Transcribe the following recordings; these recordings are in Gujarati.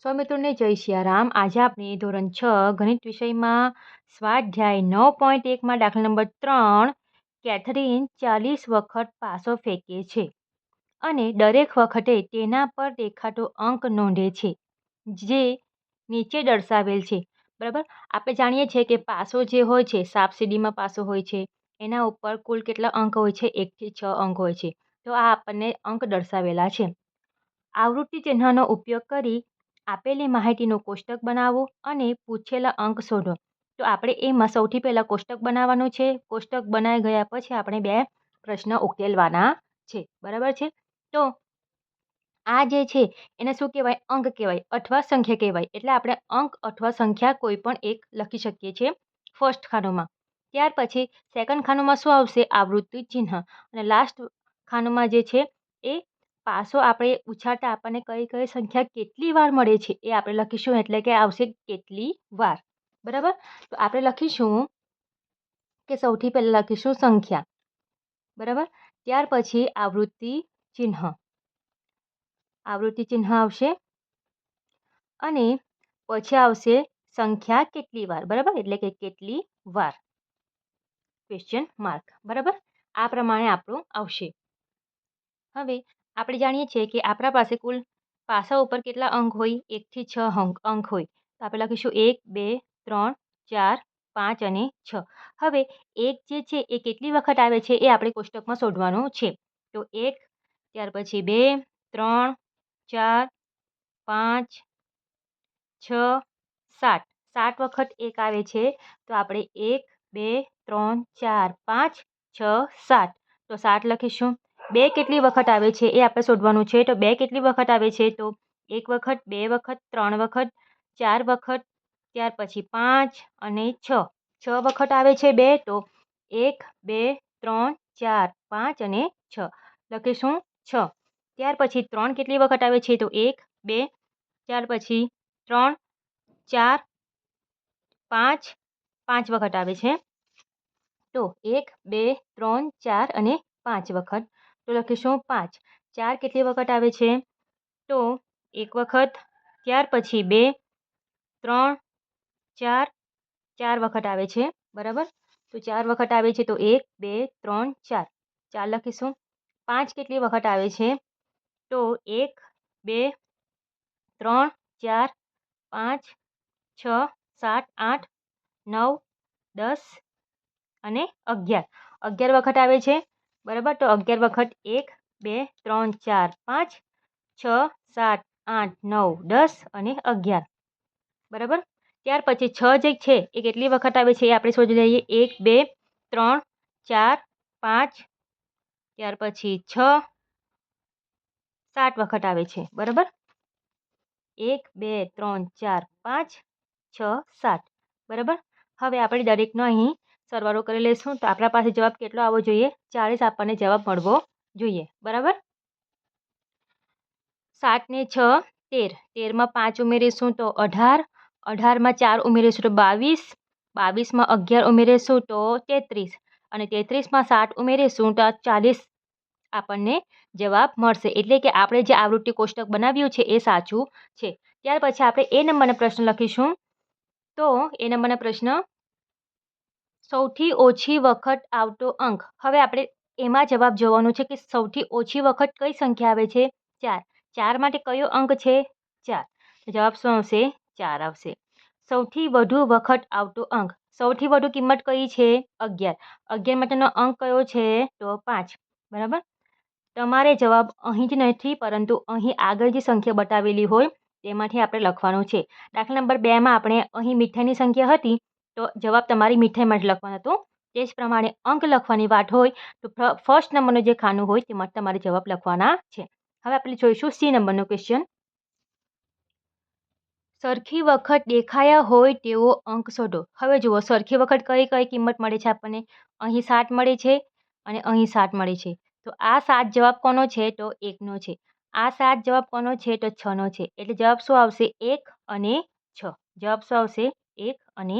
સ્વામિત્રોને જય સિયારામ. આજે આપણે ધોરણ 6 ગણિત વિષયમાં સ્વાધ્યાય 9.1માં દાખલા નંબર 3 કેથરીન 40 વખત પાસો ફેંકે છે અને દરેક વખતે તેના પર દેખાતો અંક નોંધે છે જે નીચે દર્શાવેલ છે. બરાબર. આપણે જાણીએ છીએ કે પાસો જે હોય છે, સાપસીડીમાં પાસો હોય છે, એના ઉપર કુલ કેટલા અંક હોય છે? 1 થી 6 અંક હોય છે. તો આ આપણને અંક દર્શાવેલા છે. આવૃત્તિ ચિહ્નનો ઉપયોગ કરી આપેલી માહિતીનું કોષ્ટક બનાવો અને પૂછેલા અંક શોધો. તો આપણે એમાં સૌથી પહેલાં કોષ્ટક બનાવવાનું છે. કોષ્ટક બનાવી ગયા પછી આપણે 2 પ્રશ્ન ઉકેલવાના છે. બરાબર છે. તો આ જે છે એને શું કહેવાય? અંક કહેવાય અથવા સંખ્યા કહેવાય. એટલે આપણે અંક અથવા સંખ્યા કોઈ પણ એક લખી શકીએ છીએ ફર્સ્ટ ખાનામાં. ત્યાર પછી સેકન્ડ ખાનામાં શું આવશે? આવૃત્તિ ચિહ્ન. અને લાસ્ટ ખાનામાં જે છે એ પાસો આપણે ઉછાળતા આપણને કઈ કઈ સંખ્યા કેટલી વાર મળે છે એ આપણે લખીશું. એટલે કે આવશે કેટલી વાર. બરાબર. તો આપણે લખીશું કે સૌથી પહેલાં લખીશું સંખ્યા. બરાબર. ત્યાર પછી આવૃત્તિ ચિહ્ન. આવૃત્તિ ચિહ્ન આવશે અને પછી આવશે સંખ્યા કેટલી વાર. બરાબર. એટલે કે કેટલી વાર ક્વેશ્ચન માર્ક. બરાબર. આ પ્રમાણે આપણું આવશે. હવે આપણે જાણીએ છીએ કે આપણા પાસે કુલ પાસા ઉપર કેટલા અંક હોય? 1 થી 6 અંક હોય. તો આપણે લખીશું 1, 2, 3, 4, 5 અને 6. હવે 1 જે છે એ કેટલી વખત આવે છે એ આપણે કોષ્ટકમાં શોધવાનું છે. તો 1, ત્યાર પછી 2, 3, 4, 5, 6, 7. 7 વખત 1 આવે છે. તો આપણે 1, 2, 3, 4, 5, 6, 7. તો 7 લખીશું. 2 કેટલી વખત આવે છે એ આપણે શોધવાનું છે. તો 2 કેટલી વખત આવે છે? તો 1 વખત, 2 વખત, 3 વખત, 4 વખત, ત્યાર પછી 5 અને 6. 6 વખત આવે છે 2. તો 1, 2, 3, 4, 5 અને 6 લખીશું 6. ત્યાર પછી 3 કેટલી વખત આવે છે? તો 1, 2, ત્યાર પછી 3, 4, 5, 5 વખત આવે છે. તો 1, 2, 3, 4 અને 5 વખત. તો લખીશું 5. 4 કેટલી વખત આવે છે? તો 1 વખત, ત્યાર પછી 2, 3, 4, 4 વખત આવે છે. બરાબર. તો 4 વખત આવે છે. તો 1, 2, 3, 4. 4 લખીશું. 5 કેટલી વખત આવે છે? તો 1, 2, 3, 4, 5, 6, 7, 8, 9, 10 અને 11. 11 વખત આવે છે. બરાબર. તો 11 વખત 1, 2, 3, 4, 5, 6, 7, 8, 9, 10 અને 11. બરાબર. ત્યાર પછી 6 જે છે એ કેટલી વખત આવે છે એ આપણે શોધી લઈએ. 1, 2, 3, 4, 5, ત્યાર પછી 6, 7 વખત આવે છે. બરાબર. 1, 2, 3, 4, 5, 6, 7. બરાબર. હવે આપણે દરેકનો અહીં સરવાળો કરી લઈશું. તો આપણા પાસે જવાબ કેટલો આવવો જોઈએ? 40 આપણને જવાબ મળવો જોઈએ. બરાબર. 7 ને 6, 13. 13માં 5 ઉમેરીશું તો 18. 18માં 4 ઉમેરીશું તો 22. 22માં 11 ઉમેરીશું તો 33. અને 33માં 7 ઉમેરીશું તો 40 આપણને જવાબ મળશે. એટલે કે આપણે જે આવૃત્તિ કોષ્ટક બનાવ્યું છે એ સાચું છે. ત્યાર પછી આપણે એ નંબરનો પ્રશ્ન લખીશું. તો એ નંબરનો પ્રશ્ન સૌથી ઓછી વખત આવતો અંક. હવે આપણે એમાં જવાબ જોવાનો છે કે સૌથી ઓછી વખત કઈ સંખ્યા આવે છે? 4. 4 માટે કયો અંક છે? 4. જવાબ શું આવશે? 4 આવશે. સૌથી વધુ વખત આવતો અંક. સૌથી વધુ કિંમત કઈ છે? 11. 11 માટેનો અંક કયો છે? તો 5. બરાબર. તમારે જવાબ અહીં જ નથી, પરંતુ અહીં આગળ જે સંખ્યા બતાવેલી હોય તેમાંથી આપણે લખવાનું છે. દાખલા નંબર 2માં આપણે અહીં મીઠાઈની સંખ્યા હતી તો જવાબ તમારી મીઠાઈ માટે લખવાનો હતો. તે જ પ્રમાણે અંક લખવાની વાત હોય તો ફર્સ્ટ નંબરનું જે ખાનું હોય તેમાં તમારે જવાબ લખવાના છે. હવે આપણે જોઈશું સી નંબરનો ક્વેશ્ચન. સરખી વખત દેખાયા હોય તેવો અંક શોધો. હવે જુઓ, સરખી વખત કઈ કઈ કિંમત મળે છે આપણને? અહીં 7 મળે છે અને અહીં 7 મળે છે. તો આ 7 જવાબ કોનો છે? તો 1નો છે. આ 7 જવાબ કોનો છે? તો 6નો છે. એટલે જવાબ શું આવશે? 1 અને 6. જવાબ શું આવશે? 1 અને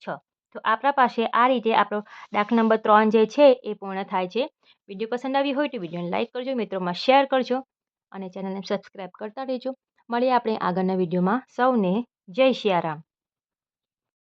6. તો આપણા પાસે આ રીતે આપણો દાખલા નંબર 3 જે છે એ પૂર્ણ થાય છે. વિડીયો પસંદ આવી હોય તો વિડીયોને લાઇક કરજો, મિત્રોમાં શેર કરજો અને ચેનલને સબસ્ક્રાઈબ કરતા રહેજો. મળીએ આપણે આગળના વિડીયોમાં. સૌને જય સિયારામ.